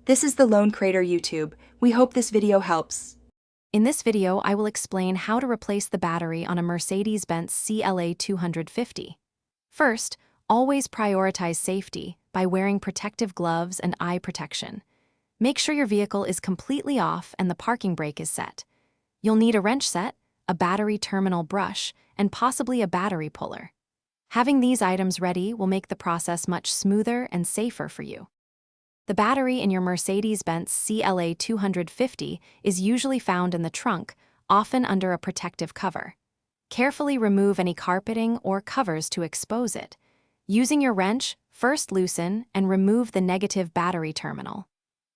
This is the Lone Crater YouTube. We hope this video helps. In this video, I will explain how to replace the battery on a Mercedes-Benz CLA 250. First, always prioritize safety by wearing protective gloves and eye protection. Make sure your vehicle is completely off and the parking brake is set. You'll need a wrench set, a battery terminal brush, and possibly a battery puller. Having these items ready will make the process much smoother and safer for you. The battery in your Mercedes-Benz CLA 250 is usually found in the trunk, often under a protective cover. Carefully remove any carpeting or covers to expose it. Using your wrench, first loosen and remove the negative battery terminal.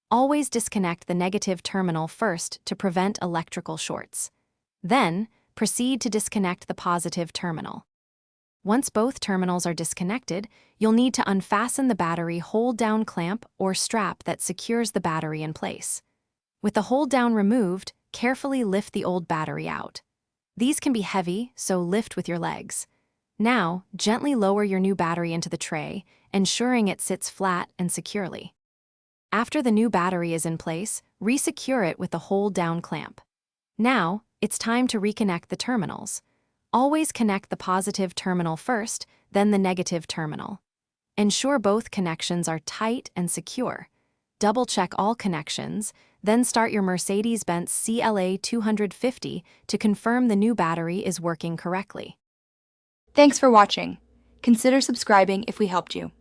Always disconnect the negative terminal first to prevent electrical shorts. Then, proceed to disconnect the positive terminal. Once both terminals are disconnected, you'll need to unfasten the battery hold-down clamp or strap that secures the battery in place. With the hold-down removed, carefully lift the old battery out. These can be heavy, so lift with your legs. Now, gently lower your new battery into the tray, ensuring it sits flat and securely. After the new battery is in place, resecure it with the hold-down clamp. Now, it's time to reconnect the terminals. Always connect the positive terminal first, then the negative terminal. Ensure both connections are tight and secure. Double-check all connections, then start your Mercedes-Benz CLA 250 to confirm the new battery is working correctly. Thanks for watching. Consider subscribing if we helped you.